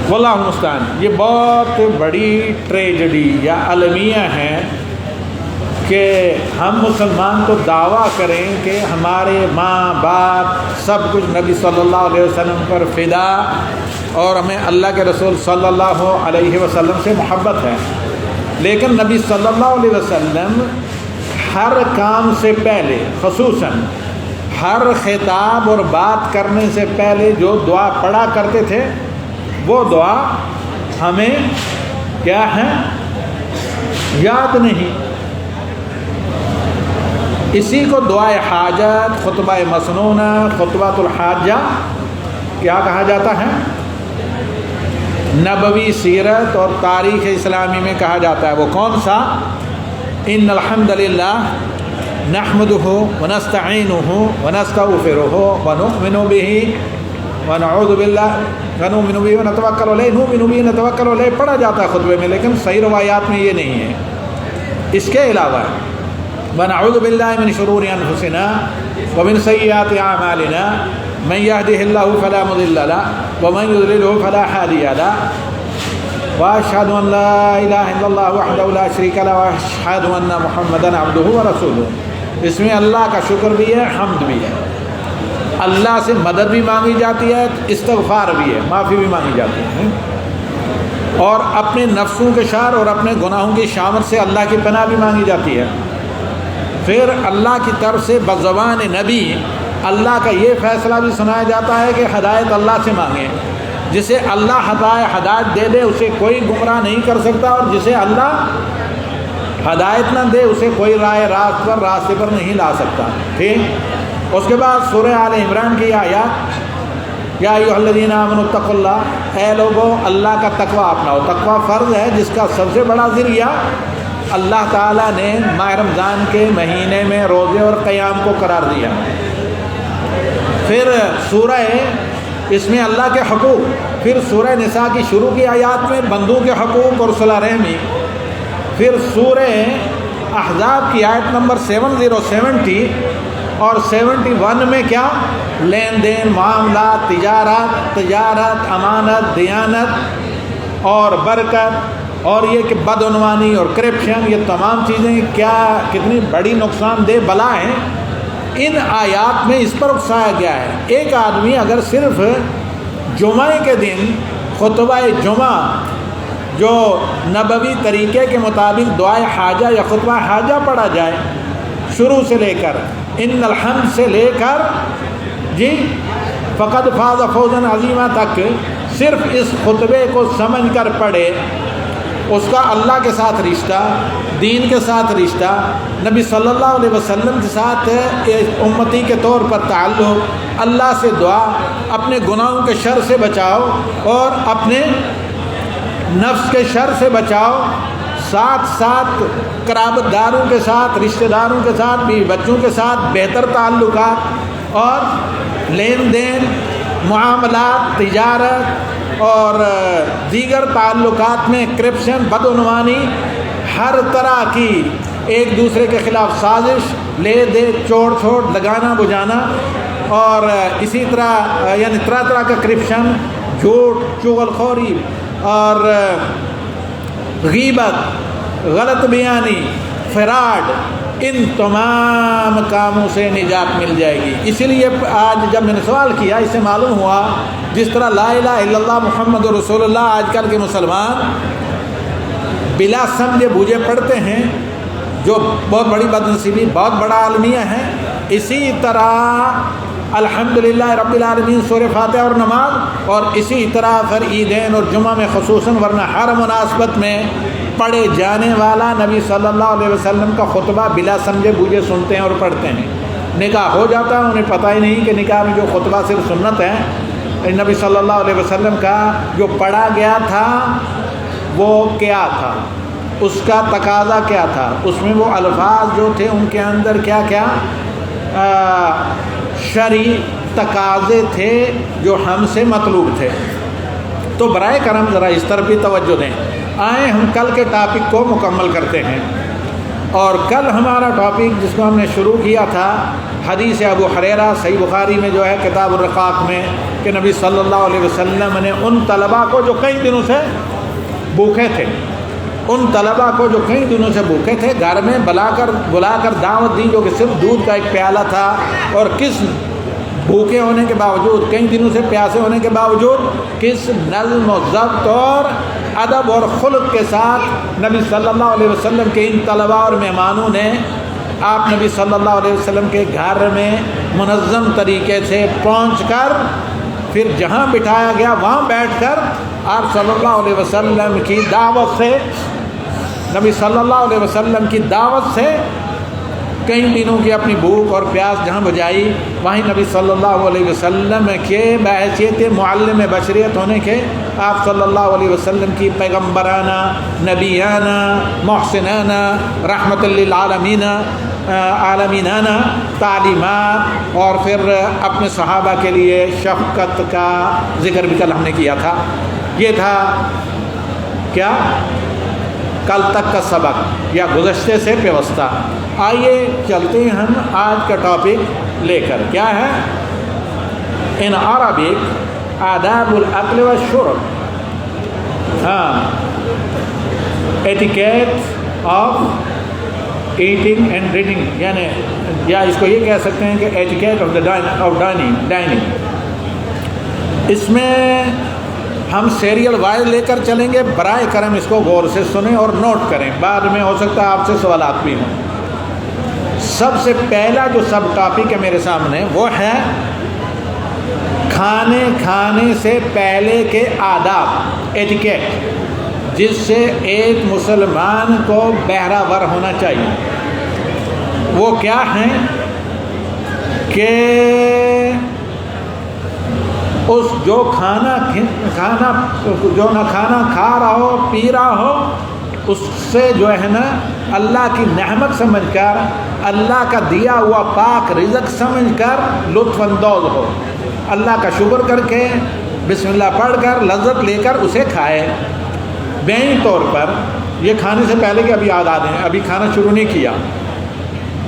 واللہ المستعان. یہ بہت بڑی ٹریجڈی یا المیہ ہے کہ ہم مسلمان تو دعویٰ کریں کہ ہمارے ماں باپ سب کچھ نبی صلی اللہ علیہ وسلم پر فدا اور ہمیں اللہ کے رسول صلی اللہ علیہ وسلم سے محبت ہے، لیکن نبی صلی اللہ علیہ وسلم ہر کام سے پہلے، خصوصاً ہر خطاب اور بات کرنے سے پہلے جو دعا پڑھا کرتے تھے وہ دعا ہمیں کیا ہے؟ یاد نہیں. اسی کو دعائے حاجت، خطبہ مسنونہ، خطبۃ الحاجہ کیا کہا جاتا ہے؟ نبوی سیرت اور تاریخ اسلامی میں کہا جاتا ہے. وہ کون سا؟ ان الحمد للہ نحمدہ ونستعینہ ونستغفرہ ونؤمن بہ ونعوذ باللہ ونؤمن بہ ونتوکل علیہ. نؤمن بہ نتوکل علیہ پڑھا جاتا ہے خطبے میں، لیکن صحیح روایات میں یہ نہیں ہے. اس کے علاوہ ونعوذ باللہ من شرور انفسنا ومن سیئات اعمالنا من یہدہ اللہ فلا مضل لہ ومن یضللہ فلا ہادی لہ واشہد ان لا الہ الا اللہ وحدہ لا شریک لہ واشہد ان محمدا عبدہ ورسولہ. اس میں اللہ کا شکر بھی ہے، حمد بھی ہے، اللہ سے مدد بھی مانگی جاتی ہے، استغفار بھی ہے، معافی بھی مانگی جاتی ہے، اور اپنے نفسوں کے شر اور اپنے گناہوں کی شامت سے اللہ کی پناہ بھی مانگی جاتی ہے. پھر اللہ کی طرف سے بزبان نبی اللہ کا یہ فیصلہ بھی سنایا جاتا ہے کہ ہدایت اللہ سے مانگیں. جسے اللہ ہدایت دے دے اسے کوئی گمراہ نہیں کر سکتا، اور جسے اللہ ہدایت نہ دے اسے کوئی راستے پر نہیں لا سکتا. ٹھیک. اس کے بعد سورہ آل عمران کی آیات، یا ایھا الذین آمنوا اتقوا اللہ، اے لوگو اللہ کا تقوی اپناؤ. تقوی فرض ہے جس کا سب سے بڑا ذریعہ اللہ تعالیٰ نے ماہ رمضان کے مہینے میں روزے اور قیام کو قرار دیا. پھر سورہ اس میں اللہ کے حقوق، پھر سورہ نساء کی شروع کی آیات میں بندوں کے حقوق اور صلہ رحمی، پھر سورہ احزاب کی آیت نمبر 70 اور 71 میں کیا؟ لین دین، معاملات، تجارت، امانت، دیانت اور برکت، اور یہ کہ بدعنوانی اور کرپشن، یہ تمام چیزیں کیا کتنی بڑی نقصان دہ بلا ہیں. ان آیات میں اس پر اکسایا گیا ہے. ایک آدمی اگر صرف جمعہ کے دن خطبہ جمعہ جو نبوی طریقے کے مطابق دعائے حاجہ یا خطبہ حاجہ پڑھا جائے، شروع سے لے کر ان الحمد سے لے کر جی فقد فاز فوزا عظیما تک صرف اس خطبے کو سمجھ کر پڑھے، اس کا اللہ کے ساتھ رشتہ، دین کے ساتھ رشتہ، نبی صلی اللہ علیہ وسلم کے ساتھ امتی کے طور پر تعلق، اللہ سے دعا، اپنے گناہوں کے شر سے بچاؤ اور اپنے نفس کے شر سے بچاؤ، ساتھ ساتھ قرابت داروں کے ساتھ، رشتہ داروں کے ساتھ، بیوی بچوں کے ساتھ بہتر تعلقات اور لین دین، معاملات، تجارت اور دیگر تعلقات میں کرپشن، بدعنوانی، ہر طرح کی ایک دوسرے کے خلاف سازش، لے دے، چوڑ چھوڑ، لگانا بجانا، اور اسی طرح یعنی طرح طرح کا کرپشن، جھوٹ، چغل خوری اور غیبت، غلط بیانی، فراڈ، ان تمام کاموں سے نجات مل جائے گی. اسی لیے آج جب میں نے سوال کیا، اس سے معلوم ہوا جس طرح لا الہ الا اللہ محمد رسول اللہ آج کل کے مسلمان بلا سمجھے بوجھے پڑھتے ہیں، جو بہت بڑی بدنصیبی، بہت بڑا المیہ ہے. اسی طرح الحمدللہ رب العالمین سورہ فاتحہ اور نماز، اور اسی طرح پھر عیدین اور جمعہ میں خصوصاً، ورنہ ہر مناسبت میں پڑھے جانے والا نبی صلی اللہ علیہ وسلم کا خطبہ بلا سمجھے بوجھے سنتے ہیں اور پڑھتے ہیں. نکاح ہو جاتا ہے، انہیں پتہ ہی نہیں کہ نکاح میں جو خطبہ صرف سنت ہے، نبی صلی اللہ علیہ وسلم کا جو پڑھا گیا تھا وہ کیا تھا، اس کا تقاضا کیا تھا، اس میں وہ الفاظ جو تھے ان کے اندر کیا کیا شرعی تقاضے تھے جو ہم سے مطلوب تھے. تو برائے کرم ذرا اس طرف بھی توجہ دیں. آئیں ہم کل کے ٹاپک کو مکمل کرتے ہیں. اور کل ہمارا ٹاپک جس کو ہم نے شروع کیا تھا حدیث ابو ہریرہ صحیح بخاری میں جو ہے کتاب الرقاق میں کہ نبی صلی اللہ علیہ وسلم نے ان طلباء کو جو کئی دنوں سے بھوکے تھے، ان طلباء کو جو کئی دنوں سے بھوکے تھے، گھر میں بلا کر دعوت دی، جو کہ صرف دودھ کا ایک پیالہ تھا، اور کس بھوکے ہونے کے باوجود، کئی دنوں سے پیاسے ہونے کے باوجود، کس نظم و ضبط اور ادب اور خلق کے ساتھ نبی صلی اللہ علیہ وسلم کے ان طلباء اور مہمانوں نے آپ نبی صلی اللہ علیہ وسلم کے گھر میں منظم طریقے سے پہنچ کر پھر جہاں بٹھایا گیا وہاں بیٹھ کر آپ صلی اللہ علیہ وسلم کی دعوت سے، نبی صلی اللہ علیہ وسلم کی دعوت سے کئی دنوں کی اپنی بھوک اور پیاس جہاں بجائی، وہیں نبی صلی اللہ علیہ وسلم کے بحیثیت معلم بشریت ہونے کے آپ صلی اللہ علیہ وسلم کی پیغمبرانہ، نبیانہ، محسنانہ، رحمت للعالمین عالمینانہ تعلیمات، اور پھر اپنے صحابہ کے لیے شفقت کا ذکر بھی کل ہم نے کیا تھا۔ یہ تھا کیا کل تک کا سبق یا گزشتے سے پیوستہ۔ آئیے چلتے ہیں ہم آج کا ٹاپک لے کر، کیا ہے؟ ان عربک آداب الاکل والشرب، etiquette of eating and drinking, یعنی یا اس کو یہ کہہ سکتے ہیں کہ ایٹیکیٹ آف ڈائننگ۔ اس میں ہم سیریل وائز لے کر چلیں گے، برائے کرم اس کو غور سے سنیں اور نوٹ کریں، بعد میں ہو سکتا ہے آپ سے سوالات بھی ہوں۔ سب سے پہلا جو سب ٹاپک ہے میرے سامنے وہ ہے کھانے سے پہلے کے آداب، ایٹیکیٹ، جس سے ایک مسلمان کو بہرہ ور ہونا چاہیے۔ وہ کیا ہیں کہ اس جو نہ کھانا کھا رہا ہو، پی رہا ہو، اس سے جو ہے نا اللہ کی نعمت سمجھ کر، اللہ کا دیا ہوا پاک رزق سمجھ کر لطف اندوز ہو، اللہ کا شکر کر کے بسم اللہ پڑھ کر لذت لے کر اسے کھائے۔ بین طور پر یہ کھانے سے پہلے کہ ابھی یاد آ دیں، ابھی کھانا شروع نہیں کیا،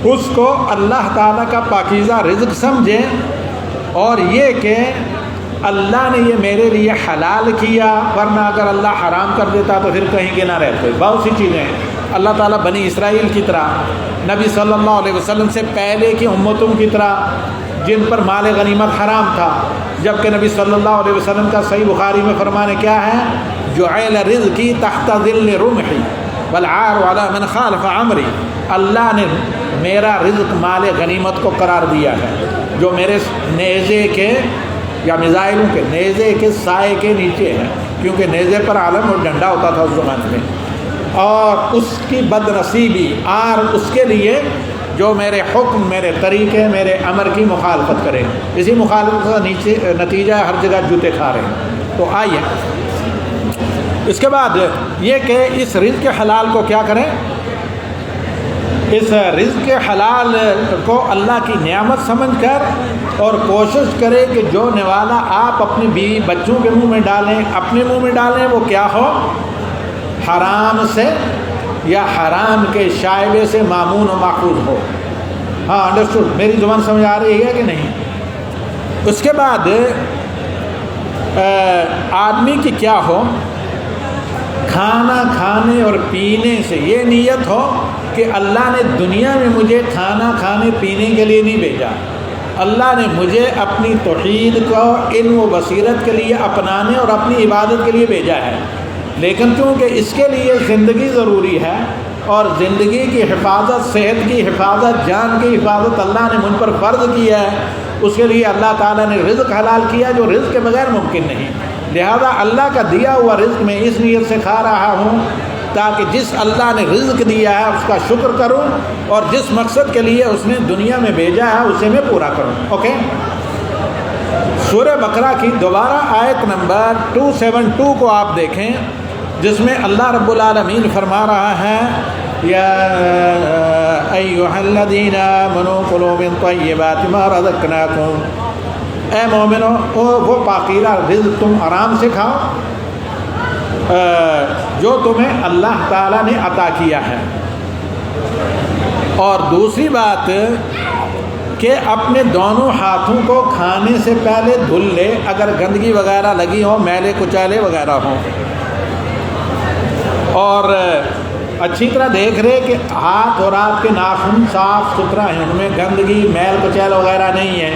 اس کو اللہ تعالیٰ کا پاکیزہ رزق سمجھے، اور یہ کہ اللہ نے یہ میرے لیے حلال کیا، ورنہ اگر اللہ حرام کر دیتا تو پھر کہیں گے نہ رہتے۔ بہت سی چیزیں ہیں اللہ تعالیٰ بنی اسرائیل کی طرح، نبی صلی اللہ علیہ وسلم سے پہلے کی امتوں کی طرح، جن پر مال غنیمت حرام تھا، جبکہ نبی صلی اللہ علیہ وسلم کا صحیح بخاری میں فرمانے کیا ہے؟ جعل رزقی تحت ظل رمحی والعار علی من خالف امری، اللہ نے میرا رزق مال غنیمت کو قرار دیا ہے، جو میرے نیزے کے یا میزائلوں کے نیزے کے سائے کے نیچے ہے، کیونکہ نیزے پر علم اور ڈنڈا ہوتا تھا اس زمانے میں، اور اس کی بد نصیبی اور اس کے لیے جو میرے حکم، میرے طریقے، میرے امر کی مخالفت کرے، اسی مخالفت کا نتیجہ ہر جگہ جوتے کھا رہے ہیں۔ تو آئیے اس کے بعد یہ کہ اس رزق حلال کو کیا کریں، اس رزق حلال کو اللہ کی نعمت سمجھ کر اور کوشش کرے کہ جو نوالا آپ اپنی بیوی بچوں کے منہ میں ڈالیں، اپنے منہ میں ڈالیں، وہ کیا ہو؟ حرام سے یا حرام کے شائبے سے مامون و ماخوذ ہو۔ ہاں انڈرسٹوڈ، میری زبان سمجھ آ رہی ہے کہ نہیں؟ اس کے بعد آدمی کی کیا ہو؟ کھانا کھانے اور پینے سے یہ نیت ہو کہ اللہ نے دنیا میں مجھے کھانا کھانے پینے کے لیے نہیں بھیجا، اللہ نے مجھے اپنی توحید کو علم و بصیرت کے لیے اپنانے اور اپنی عبادت کے لیے بھیجا ہے، لیکن کیونکہ اس کے لیے زندگی ضروری ہے، اور زندگی کی حفاظت، صحت کی حفاظت، جان کی حفاظت اللہ نے مجھ پر فرض کیا ہے، اس کے لیے اللہ تعالیٰ نے رزق حلال کیا جو رزق کے بغیر ممکن نہیں، لہذا اللہ کا دیا ہوا رزق میں اس نیت سے کھا رہا ہوں تاکہ جس اللہ نے رزق دیا ہے اس کا شکر کروں، اور جس مقصد کے لیے اس نے دنیا میں بھیجا ہے اسے میں پورا کروں۔ اوکے، سورہ بقرہ کی دوبارہ آیت نمبر 272 کو آپ دیکھیں، جس میں اللہ رب العالمین فرما رہا ہے یا ایھا الذین آمنوا کلوا من طیبات ما رزقناکم، اے مومنو وہ پاکیزہ رزق تم آرام سے کھاؤ جو تمہیں اللہ تعالیٰ نے عطا کیا ہے۔ اور دوسری بات کہ اپنے دونوں ہاتھوں کو کھانے سے پہلے دھل لے، اگر گندگی وغیرہ لگی ہو، میلے کچالے وغیرہ ہوں، اور اچھی طرح دیکھ رہے کہ ہاتھ اور آپ کے ناخن صاف ستھرا ہیں، ان میں گندگی میل کچیل وغیرہ نہیں ہے،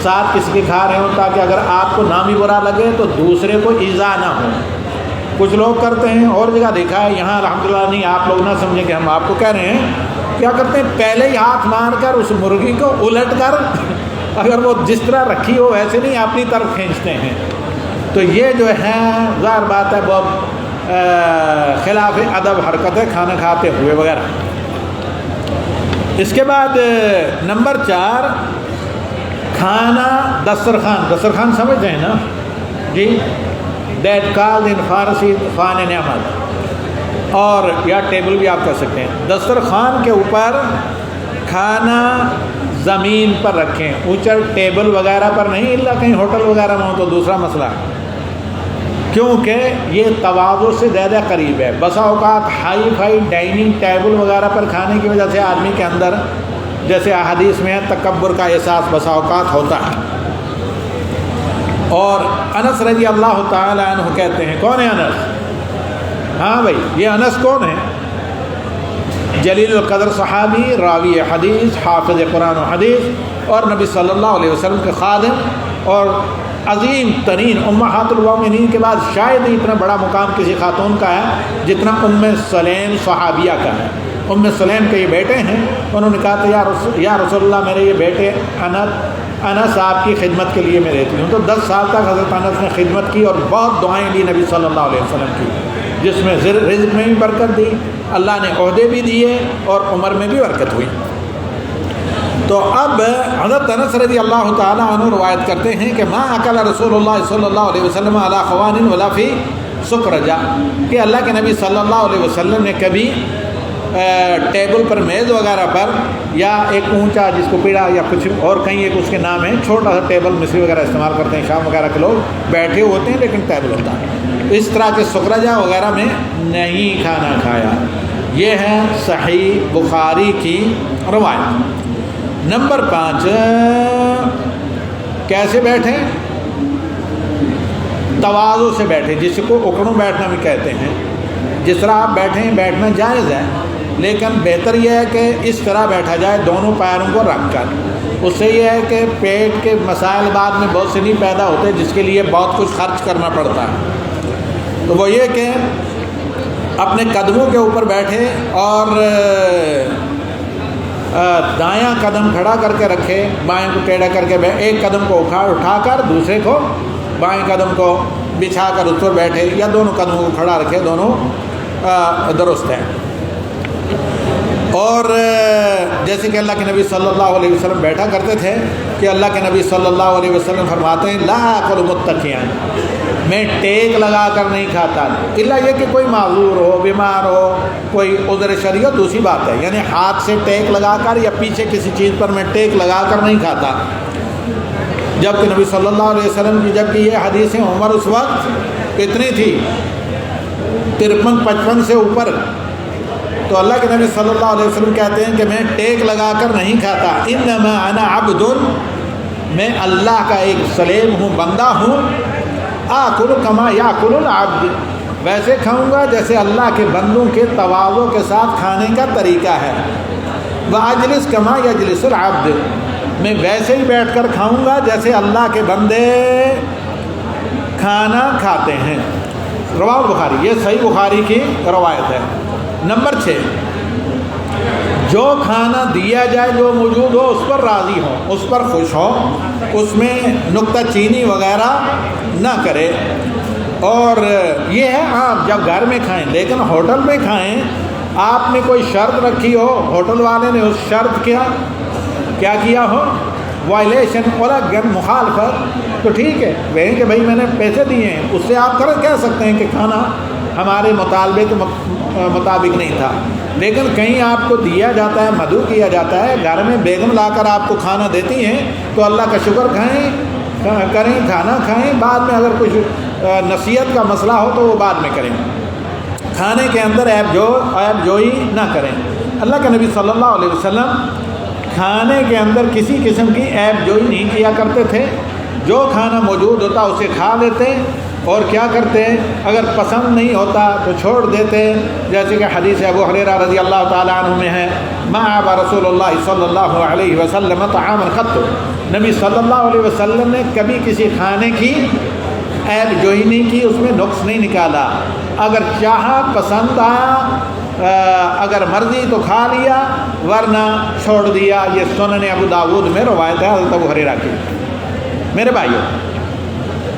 ساتھ کسی کے کھا رہے ہوں تاکہ اگر آپ کو نہ بھی برا لگے تو دوسرے کو ایذا نہ ہو۔ کچھ لوگ کرتے ہیں، اور جگہ دیکھا ہے، یہاں الحمدللہ نہیں، آپ لوگ نہ سمجھیں کہ ہم آپ کو کہہ رہے ہیں، کیا کرتے ہیں پہلے ہی ہاتھ مار کر اس مرغی کو الٹ کر اگر وہ جس طرح رکھی ہو ویسے نہیں اپنی طرف کھینچتے ہیں، تو یہ جو ہے ظاہر بات ہے بہت خلاف ادب حرکت ہے کھانا کھاتے ہوئے وغیرہ۔ اس کے بعد نمبر 4، کھانا دسترخوان سمجھتے ہیں نا جی، دیٹ کال ان فارسی خوان نعمت، اور یا ٹیبل بھی آپ کہہ سکتے ہیں۔ دسترخوان کے اوپر کھانا زمین پر رکھیں، اونچا ٹیبل وغیرہ پر نہیں، اللہ کہیں ہوٹل وغیرہ میں ہو تو دوسرا مسئلہ، کیونکہ یہ تواضع سے زیادہ قریب ہے۔ بسا اوقات ہائی فائی ڈائننگ ٹیبل وغیرہ پر کھانے کی وجہ سے آدمی کے اندر، جیسے احادیث میں تکبر کا احساس بسا اوقات ہوتا ہے۔ اور انس رضی اللہ تعالی عنہ کہتے ہیں، کون ہے انس؟ ہاں بھائی، یہ انس کون ہے؟ جلیل القدر صحابی، راوی حدیث، حافظ قرآن و حدیث، اور نبی صلی اللہ علیہ وسلم کے خادم، اور عظیم ترین امہات المؤمنین کے بعد شاید ہی اتنا بڑا مقام کسی خاتون کا ہے جتنا ام سلیم صحابیہ کا ہے۔ ام سلیم کے یہ بیٹے ہیں، انہوں نے کہا تھا یا رسول اللہ، میرے یہ بیٹے انس آپ کی خدمت کے لیے میں رہتی ہوں۔ تو 10 سال تک حضرت انس نے خدمت کی اور بہت دعائیں لی نبی صلی اللہ علیہ وسلم کی، جس میں رزق میں بھی برکت دی، اللہ نے عہدے بھی دیے، اور عمر میں بھی برکت ہوئی۔ تو اب حضرت انس رضی اللہ تعالیٰ عنہ روایت کرتے ہیں کہ ما اکل رسول اللہ صلی اللہ علیہ وسلم علی خوان ولا فی سکرجہ، کہ اللہ کے نبی صلی اللہ علیہ وسلم نے کبھی ٹیبل پر، میز وغیرہ پر، یا ایک اونچا جس کو پیڑا یا کچھ اور کہیں ایک اس کے نام ہے، چھوٹا سا ٹیبل مصری وغیرہ استعمال کرتے ہیں، شام وغیرہ کے لوگ بیٹھے ہوتے ہیں لیکن ٹیبل ہوتا ہے، اس طرح کے سکرجہ وغیرہ میں نہیں کھانا کھایا۔ یہ ہے صحیح بخاری کی روایت۔ نمبر 5، کیسے بیٹھیں؟ تواضع سے بیٹھیں، جس کو اکڑوں بیٹھنا بھی کہتے ہیں۔ جس طرح آپ بیٹھیں، بیٹھنا جائز ہے، لیکن بہتر یہ ہے کہ اس طرح بیٹھا جائے دونوں پیروں کو رکھ کر۔ اس سے یہ ہے کہ پیٹ کے مسائل بعد میں بہت سے نہیں پیدا ہوتے، جس کے لیے بہت کچھ خرچ کرنا پڑتا ہے۔ تو وہ یہ کہ اپنے قدموں کے اوپر بیٹھے اور دایاں قدم کھڑا کر کے رکھے، بائیں کو ٹیڑھا کر کے ایک قدم کو اٹھا کر دوسرے کو، بائیں قدم کو بچھا کر اس پر بیٹھے، یا دونوں قدموں کو کھڑا رکھے، دونوں درست ہیں۔ اور جیسے کہ اللہ کے نبی صلی اللہ علیہ وسلم بیٹھا کرتے تھے، کہ اللہ کے نبی صلی اللہ علیہ وسلم فرماتے ہیں لا آکل متکئا، میں ٹیک لگا کر نہیں کھاتا، الا یہ کہ کوئی معذور ہو، بیمار ہو، کوئی عذر شرعی، دوسری بات ہے، یعنی ہاتھ سے ٹیک لگا کر یا پیچھے کسی چیز پر میں ٹیک لگا کر نہیں کھاتا۔ جبکہ نبی صلی اللہ علیہ وسلم کی جبکہ یہ حدیثیں عمر اس وقت کتنی تھی؟ 53-55 سے اوپر۔ تو اللہ کے نبی صلی اللہ علیہ وسلم کہتے ہیں کہ میں ٹیک لگا کر نہیں کھاتا، انما انا عبد، میں اللہ کا ایک سلیم ہوں، بندہ ہوں، آکل کما یاکل العبد، ویسے کھاؤں گا جیسے اللہ کے بندوں کے تواضع کے ساتھ کھانے کا طریقہ ہے، واجلس کما یجلس العبد، میں ویسے ہی بیٹھ کر کھاؤں گا جیسے اللہ کے بندے کھانا کھاتے ہیں۔ رواہ بخاری، یہ صحیح بخاری کی روایت ہے۔ نمبر 6، جو کھانا دیا جائے جو موجود ہو اس پر راضی ہو، اس پر خوش ہو، اس میں نکتہ چینی وغیرہ نہ کرے۔ اور یہ ہے آپ جب گھر میں کھائیں، لیکن ہوٹل میں کھائیں، آپ نے کوئی شرط رکھی ہو، ہوٹل والے نے اس شرط کیا کیا ہو، وائلیشن اور مخالفت، تو ٹھیک ہے وہیں کہ بھائی میں نے پیسے دیے ہیں، اس سے آپ کہہ سکتے ہیں کہ کھانا ہمارے مطالبے کے مطابق نہیں تھا۔ لیکن کہیں آپ کو دیا جاتا ہے، مدعو کیا جاتا ہے، گھر میں بیگم لا کر آپ کو کھانا دیتی ہیں، تو اللہ کا شکر کریں، کھانا کھائیں، بعد میں اگر کچھ نصیحت کا مسئلہ ہو تو وہ بعد میں کریں، کھانے کے اندر عیب جوئی نہ کریں۔ اللہ کے نبی صلی اللہ علیہ وسلم کھانے کے اندر کسی قسم کی عیب جوئی نہیں کیا کرتے تھے، جو کھانا موجود ہوتا اسے کھا لیتے، اور کیا کرتے اگر پسند نہیں ہوتا تو چھوڑ دیتے، جیسے کہ حدیث ابو ہریرہ رضی اللہ تعالیٰ عنہ میں ہے، ما عاب رسول اللہ صلی اللہ علیہ وسلم طعاما قط، نبی صلی اللہ علیہ وسلم نے کبھی کسی کھانے کی عیب جوئی نہیں کی، اس میں نقص نہیں نکالا، اگر چاہا پسند آیا، اگر مرضی تو کھا لیا ورنہ چھوڑ دیا۔ یہ سنن ابو داود میں روایت ہے حضرت ابو ہریرہ کی۔ میرے بھائیو،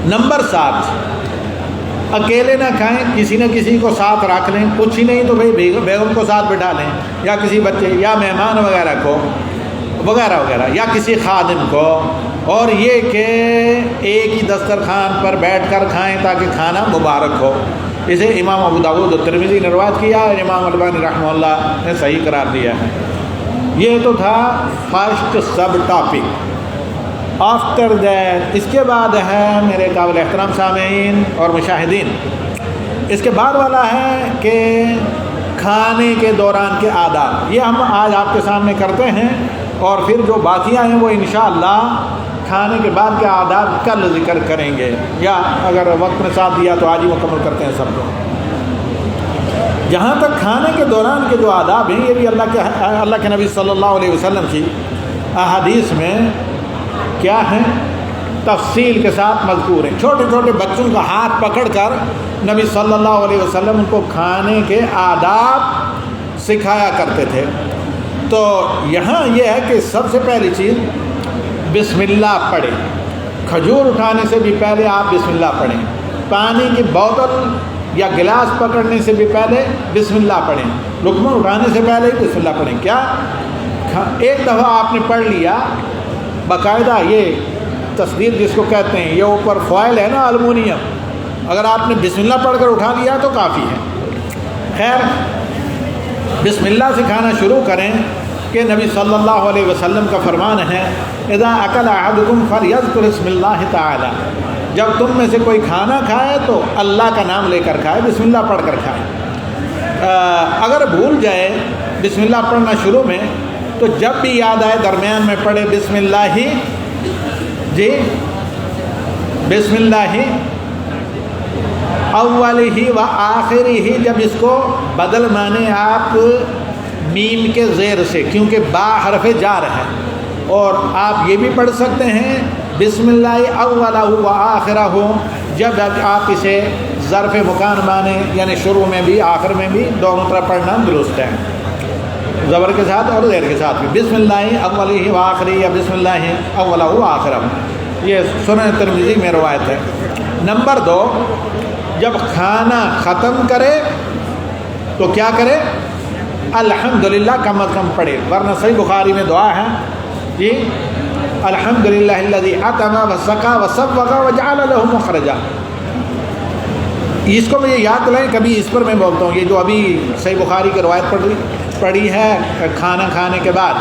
نمبر 7، اکیلے نہ کھائیں، کسی نہ کسی کو ساتھ رکھ لیں، کچھ ہی نہیں تو بھائی بیگم کو ساتھ بٹھا لیں، یا کسی بچے یا مہمان وغیرہ کو وغیرہ وغیرہ، یا کسی خادم کو، اور یہ کہ ایک ہی دسترخوان پر بیٹھ کر کھائیں تاکہ کھانا مبارک ہو۔ اسے امام ابو داؤد اور ترمذی نے روایت کیا ہے، امام البانی رحمہ اللہ نے صحیح قرار دیا ہے۔ یہ تو تھا first subtopic. After that, اس کے بعد ہے میرے قابل احترام سامعین اور مشاہدین، اس کے بعد والا ہے کہ کھانے کے دوران کے آداب۔ یہ ہم آج آپ کے سامنے کرتے ہیں، اور پھر جو باقیاں ہیں وہ انشاءاللہ کھانے کے بعد کے آداب کل ذکر کریں گے، یا اگر وقت نے ساتھ دیا تو آج ہی مکمل کرتے ہیں سب کو۔ جہاں تک کھانے کے دوران کے جو آداب ہیں، یہ بھی اللہ کے نبی صلی اللہ علیہ وسلم کی احادیث میں کیا ہیں، تفصیل کے ساتھ مذکور ہیں۔ چھوٹے چھوٹے بچوں کا ہاتھ پکڑ کر نبی صلی اللہ علیہ وسلم ان کو کھانے کے آداب سکھایا کرتے تھے۔ تو یہاں یہ ہے کہ سب سے پہلی چیز بسم اللہ پڑھیں، کھجور اٹھانے سے بھی پہلے آپ بسم اللہ پڑھیں، پانی کی بوتل یا گلاس پکڑنے سے بھی پہلے بسم اللہ پڑھیں، لقمہ اٹھانے سے پہلے ہی بسم اللہ پڑھیں۔ کیا ایک دفعہ آپ نے پڑھ لیا، باقاعدہ یہ تصدیر جس کو کہتے ہیں، یہ اوپر فوائل ہے نا الومنیم، اگر آپ نے بسم اللہ پڑھ کر اٹھا لیا تو کافی ہے۔ خیر، بسم اللہ سے کھانا شروع کریں کہ نبی صلی اللہ علیہ وسلم کا فرمان ہے، اذا اکل احدکم فلیذکر اسم اللہ تعالی، جب تم میں سے کوئی کھانا کھائے تو اللہ کا نام لے کر کھائے، بسم اللہ پڑھ کر کھائے۔ اگر بھول جائے بسم اللہ پڑھنا شروع میں تو جب بھی یاد آئے درمیان میں پڑھے بسم اللہ ہی، جی بسم اللہ ہی اولی ہی و آخری ہی، جب اس کو بدل مانے آپ میم کے زیر سے، کیونکہ با حرف جار ہے، اور آپ یہ بھی پڑھ سکتے ہیں بسم اللہ اولہ و آخرہ ہو، جب آپ اسے ظرف مکان مانے، یعنی شروع میں بھی آخر میں بھی دونوں طرف پڑھنا درست ہے، زبر کے ساتھ اور زیر کے ساتھ بھی، بسم اللہ اولی و آخری یا بسم اللہ اولہ و آخرہ۔ یہ سنن ترمذی میں روایت ہے۔ نمبر 2، جب کھانا ختم کرے تو کیا کرے، الحمدللہ کم از کم پڑھے، ورنہ صحیح بخاری میں دعا ہے جی، الحمدللہ الذی اطعم وسقى وصوغ وجعل له مخرجا۔ اس کو مجھے یاد دلائیں، کبھی اس پر میں بولتا ہوں، یہ جو ابھی صحیح بخاری کی روایت پڑھی ہے کھانا کھانے کے بعد،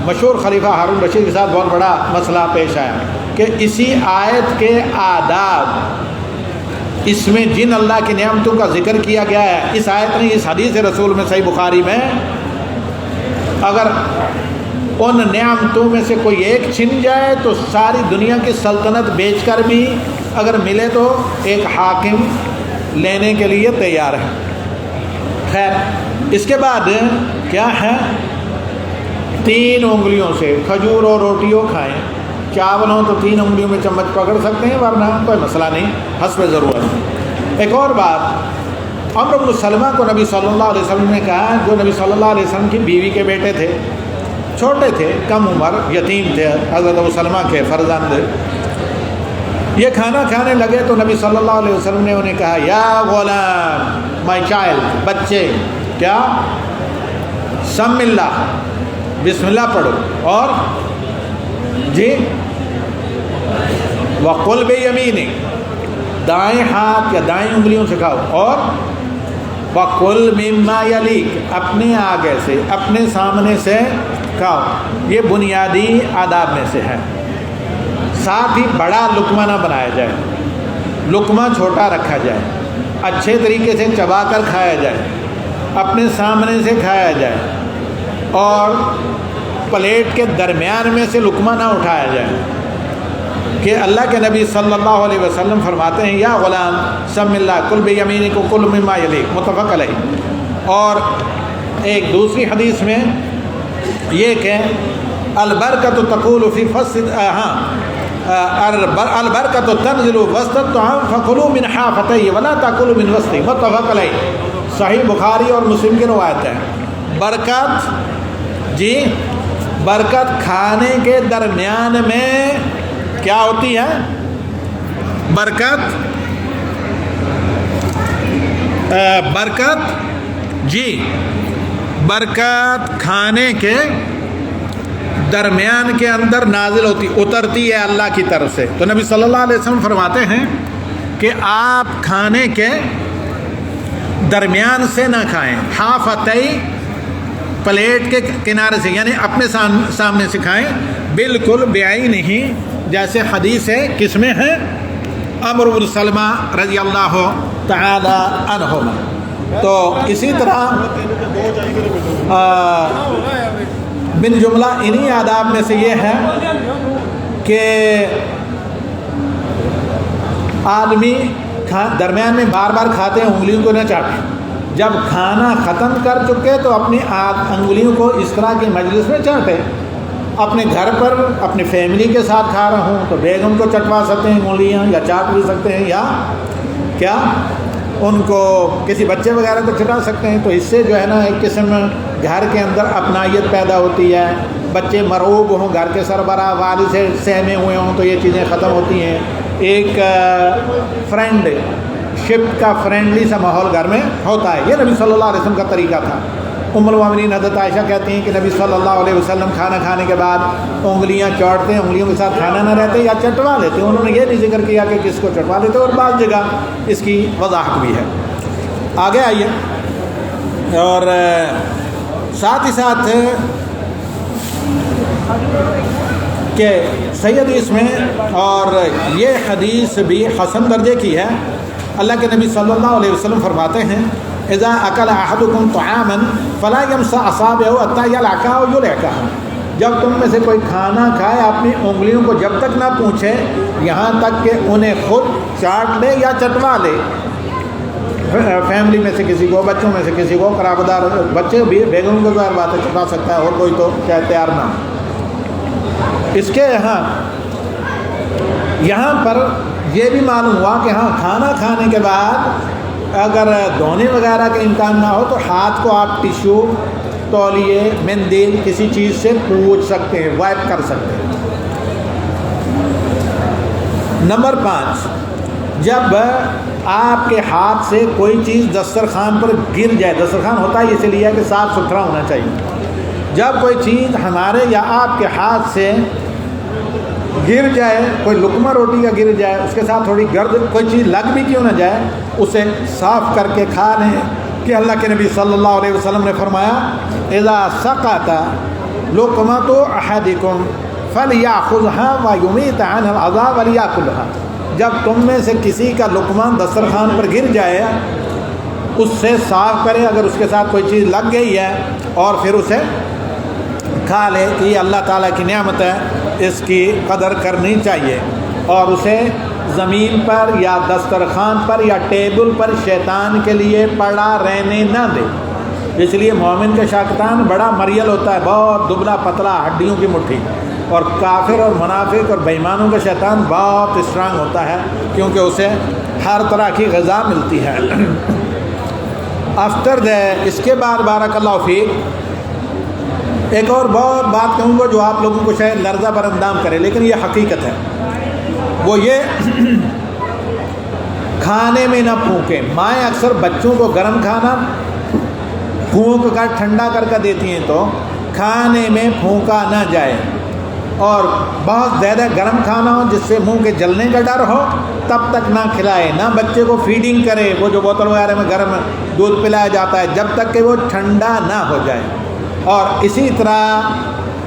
مشہور خلیفہ ہارون رشید کے ساتھ بہت بڑا مسئلہ پیش آیا کہ اسی آیت کے آداب، اس میں جن اللہ کی نعمتوں کا ذکر کیا گیا ہے، اس آیت نے، اس حدیث رسول میں صحیح بخاری میں، اگر ان نعمتوں میں سے کوئی ایک چھن جائے تو ساری دنیا کی سلطنت بیچ کر بھی اگر ملے تو ایک حاکم لینے کے لیے تیار ہے۔ خیر، اس کے بعد کیا ہے، 3 انگلیوں سے کھجور اور روٹیوں کھائیں، چاول ہوں تو 3 انگلیوں میں چمچ پکڑ سکتے ہیں، ورنہ کوئی مسئلہ نہیں، حسب ضرورت۔ ایک اور بات، عمرو بن سلمہ کو نبی صلی اللہ علیہ وسلم نے کہا، جو نبی صلی اللہ علیہ وسلم کی بیوی کے بیٹے تھے، چھوٹے تھے، کم عمر، یتیم تھے، حضرت ابو سلمہ کے فرزند، یہ کھانا کھانے لگے تو نبی صلی اللہ علیہ وسلم نے انہیں کہا، یا غلام، مائی چائلڈ، بچے، کیا، سم اللہ، بسم اللہ پڑھو، اور جی وَقُلْ بِيَمِينِكَ، دائیں ہاتھ یا دائیں انگلیوں سے کھاؤ، اور وَقُلْ مِمَّا يَلِيكَ، اپنے آگے سے، اپنے سامنے سے کھاؤ۔ یہ بنیادی آداب میں سے ہے۔ ساتھ ہی بڑا لقمہ نہ بنایا جائے، لقمہ چھوٹا رکھا جائے، اچھے طریقے سے چبا کر کھایا جائے، اپنے سامنے سے کھایا جائے، اور پلیٹ کے درمیان میں سے لقمہ نہ اٹھایا جائے، کہ اللہ کے نبی صلی اللہ علیہ وسلم فرماتے ہیں یا غلام سم اللہ کل بیمینک کل مما یلیک، متفق علیہ۔ اور ایک دوسری حدیث میں یہ کہ البرکۃ تقول فی فصل البرکۃ تنزل وسط الطعام فکلوا من حافتیہ ولا تاکلوا من وسطہ، متفق علیہ۔ صحیح بخاری اور مسلم کی روایت ہے۔ برکت جی، برکت کھانے کے درمیان میں کیا ہوتی ہے؟ برکت جی، برکت کھانے کے درمیان کے اندر نازل ہوتی، اترتی ہے اللہ کی طرف سے۔ تو نبی صلی اللہ علیہ وسلم فرماتے ہیں کہ آپ کھانے کے درمیان سے نہ کھائیں، حافتئی پلیٹ کے کنارے سے، یعنی اپنے سامنے سے کھائیں، بالکل بیائی نہیں، جیسے حدیث ہے کس میں ہے؟ عمرو بن سلمہ رضی اللہ تعالی عنہما۔ تو اسی طرح بن جملہ انہی آداب میں سے یہ ہے کہ آدمی درمیان میں بار بار کھاتے ہیں انگلیوں کو نہ چاٹے، جب کھانا ختم کر چکے تو اپنی انگلیوں کو اس طرح کی مجلس میں چاٹے۔ اپنے گھر پر اپنی فیملی کے ساتھ کھا رہا ہوں تو بیگم کو چٹوا سکتے ہیں انگلیاں، یا چاٹ بھی سکتے ہیں، یا کیا ان کو کسی بچے وغیرہ کو چٹا سکتے ہیں۔ تو اس سے جو ہے نا ایک قسم گھر کے اندر اپنائیت پیدا ہوتی ہے، بچے مرعوب ہوں، گھر کے سربراہ والد سے سہمے ہوئے ہوں تو یہ چیزیں ختم ہوتی ہیں۔ ایک فرینڈ شپ کا فرینڈلی سا ماحول گھر میں ہوتا ہے۔ یہ نبی صلی اللہ علیہ وسلم کا طریقہ تھا۔ ام المومنین حضرت عائشہ کہتی ہیں کہ نبی صلی اللہ علیہ وسلم کھانا کھانے کے بعد انگلیاں چاٹتے، انگلیوں کے ساتھ کھانا نہ رہتے یا چٹوا لیتے۔ انہوں نے یہ نہیں ذکر کیا کہ کس کو چٹوا لیتے، اور بعض جگہ اس کی وضاحت بھی ہے۔ آگے آئیے، اور ساتھ ہی ساتھ کہ صحیح حدیث میں، اور یہ حدیث بھی حسن درجے کی ہے، اللہ کے نبی صلی اللہ علیہ وسلم فرماتے ہیں اذا اکل احدکم طعاما فلا یمسح اصابعہ حتی یلعقہ او یلعقہ، جب تم میں سے کوئی کھانا کھائے اپنی انگلیوں کو جب تک نہ پونچھے یہاں تک کہ انہیں خود چاٹ لے یا چٹوا لے۔ فیملی میں سے کسی کو، بچوں میں سے کسی کو، قرابت دار بچے بھی، بیگم کو ظاہر بات ہے چٹا سکتا ہے، اور کوئی تو چاہے تیار نہ ہو۔ اس کے یہاں پر یہ بھی معلوم ہوا کہ ہاں کھانا کھانے کے بعد اگر دھونے وغیرہ کا امکان نہ ہو تو ہاتھ کو آپ ٹیشو، تولیے، مندیل کسی چیز سے پوچھ سکتے ہیں، وائپ کر سکتے ہیں۔ نمبر 5، جب آپ کے ہاتھ سے کوئی چیز دسترخوان پر گر جائے، دسترخوان ہوتا ہے اس لیے کہ صاف ستھرا ہونا چاہیے، جب کوئی چیز ہمارے یا آپ کے ہاتھ سے گر جائے، کوئی لقمہ روٹی کا گر جائے، اس کے ساتھ تھوڑی گرد کوئی چیز لگ بھی کیوں نہ جائے، اسے صاف کر کے کھا لیں، کہ اللہ کے نبی صلی اللہ علیہ وسلم نے فرمایا اذا سقط لقمۃ احدکم فلیأخذها ویمیت عنها الاذی ولیأکلها، جب تم میں سے کسی کا لقمہ دسترخوان پر گر جائے اس سے صاف کرے، اگر اس کے ساتھ کوئی چیز لگ گئی ہے، اور پھر اسے کھا لے، کہ یہ اللہ تعالیٰ کی نعمت ہے، اس کی قدر کرنی چاہیے، اور اسے زمین پر یا دسترخوان پر یا ٹیبل پر شیطان کے لیے پڑا رہنے نہ دے۔ اس لیے مومن کا شیطان بڑا مریل ہوتا ہے، بہت دبلا پتلا، ہڈیوں کی مٹھی، اور کافر اور منافق اور بےایمانوں کا شیطان بہت اسٹرانگ ہوتا ہے، کیونکہ اسے ہر طرح کی غذا ملتی ہے۔ آفٹر اس کے بعد بارک اللہ فیک ایک اور بہت بات کہوں گا جو آپ لوگوں کو شاید لرزہ برندام کرے، لیکن یہ حقیقت ہے، وہ یہ کھانے میں نہ پھونکیں۔ مائیں اکثر بچوں کو گرم کھانا پھونک کر ٹھنڈا کر کے دیتی ہیں، تو کھانے میں پھونکا نہ جائے، اور بہت زیادہ گرم کھانا ہو جس سے منہ کے جلنے کا ڈر ہو تب تک نہ کھلائے، نہ بچے کو فیڈنگ کرے، وہ جو بوتل وغیرہ میں گرم دودھ پلایا جاتا ہے، جب تک کہ وہ ٹھنڈا نہ ہو جائے۔ اور اسی طرح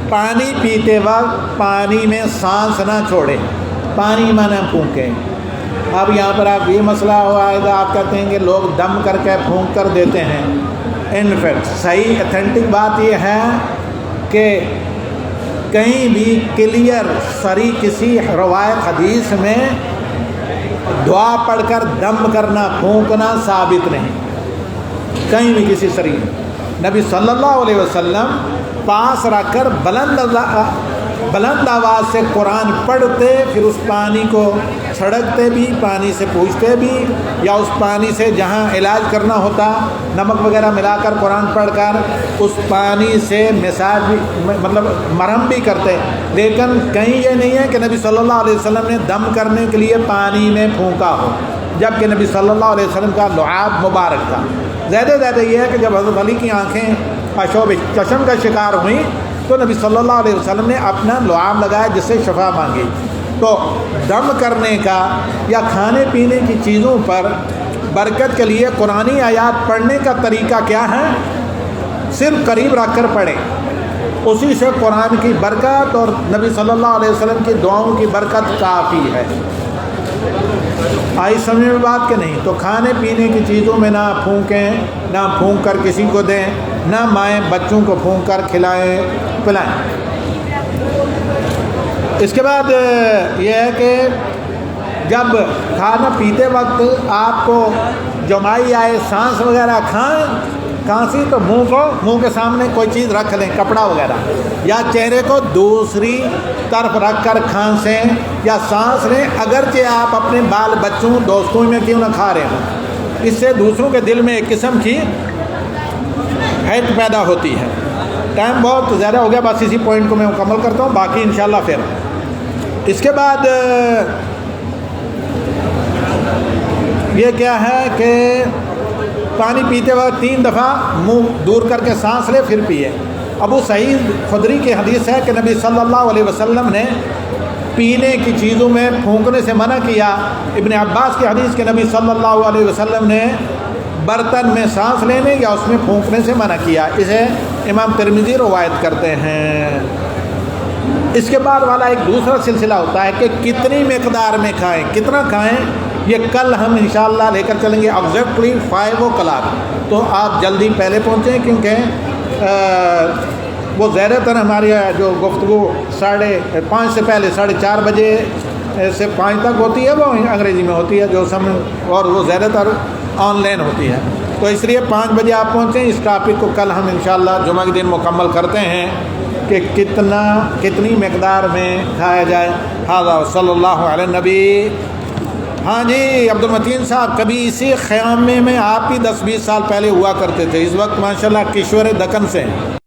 پانی پیتے وقت پانی میں سانس نہ چھوڑیں، پانی میں نہ پھونکیں۔ اب یہاں پر آپ یہ مسئلہ ہوا ہے، آپ کہتے ہیں کہ لوگ دم کر کے پھونک کر دیتے ہیں۔ ان فیکٹ صحیح اتھینٹک بات یہ ہے کہ کہیں بھی کلیئر صریح کسی روایت حدیث میں دعا پڑھ کر دم کرنا پھونکنا ثابت نہیں، کہیں بھی کسی صریح نبی صلی اللہ علیہ وسلم پاس رکھ کر بلند آواز سے قرآن پڑھتے، پھر اس پانی کو چھڑکتے بھی، پانی سے پوچھتے بھی، یا اس پانی سے جہاں علاج کرنا ہوتا نمک وغیرہ ملا کر قرآن پڑھ کر اس پانی سے مساج بھی مطلب مرہم بھی کرتے، لیکن کہیں یہ نہیں ہے کہ نبی صلی اللہ علیہ وسلم نے دم کرنے کے لیے پانی میں پھونکا ہو، جبکہ نبی صلی اللہ علیہ وسلم کا لعاب مبارک تھا۔ زیادہ یہ ہے کہ جب حضرت علی کی آنکھیں اشوب چشم کا شکار ہوئیں تو نبی صلی اللہ علیہ وسلم نے اپنا لعاب لگایا جس سے شفا مانگی۔ تو دم کرنے کا یا کھانے پینے کی چیزوں پر برکت کے لیے قرآنی آیات پڑھنے کا طریقہ کیا ہے؟ صرف قریب رکھ کر پڑھیں، اسی سے قرآن کی برکت اور نبی صلی اللہ علیہ وسلم کی دعاؤں کی برکت کافی ہے۔ آئی سمجھ میں بات کہ نہیں؟ تو کھانے پینے کی چیزوں میں نہ پھونکیں، نہ پھونک کر کسی کو دیں، نہ مائیں بچوں کو پھونک کر کھلائیں پلائیں۔ اس کے بعد یہ ہے کہ جب کھانا پیتے وقت آپ کو جمائی آئے، سانس وغیرہ کھائیں، کھانسی تو منہ کے سامنے کوئی چیز رکھ لیں، کپڑا وغیرہ، یا چہرے کو دوسری طرف رکھ کر کھانسیں یا سانس لیں، اگرچہ آپ اپنے بال بچوں دوستوں میں کیوں نہ کھا رہے ہوں، اس سے دوسروں کے دل میں ایک قسم کی حیرت پیدا ہوتی ہے۔ ٹائم بہت زیادہ ہو گیا، بس اسی پوائنٹ کو میں مکمل کرتا ہوں، باقی انشاءاللہ پھر اس کے بعد یہ کیا ہے کہ پانی پیتے وقت 3 دفعہ منہ دور کر کے سانس لے پھر پیے۔ ابو سعید خدری کی حدیث ہے کہ نبی صلی اللہ علیہ وسلم نے پینے کی چیزوں میں پھونکنے سے منع کیا۔ ابن عباس کی حدیث کے نبی صلی اللہ علیہ وسلم نے برتن میں سانس لینے یا اس میں پھونکنے سے منع کیا، اسے امام ترمذی روایت کرتے ہیں۔ اس کے بعد والا ایک دوسرا سلسلہ ہوتا ہے کہ کتنی مقدار میں کھائیں، کتنا کھائیں، یہ کل ہم انشاءاللہ لے کر چلیں گے ایگزیکٹلی 5 o'clock، تو آپ جلدی پہلے پہنچیں کیونکہ وہ زیادہ تر ہماری جو گفتگو 5:30 سے پہلے 4:30 بجے سے 5 تک ہوتی ہے، وہ انگریزی میں ہوتی ہے جو اور وہ زیادہ تر آن لائن ہوتی ہے، تو اس لیے 5 بجے آپ پہنچیں۔ اس ٹاپک کو کل ہم انشاءاللہ جمعہ کے دن مکمل کرتے ہیں کہ کتنی مقدار میں کھایا جائے۔ ھذا صلی اللہ علیہ نبی۔ ہاں جی عبد المتین صاحب، کبھی اسی خیامے میں آپ ہی 10-20 سال پہلے ہوا کرتے تھے، اس وقت ماشاءاللہ کشور دکن سے ہیں۔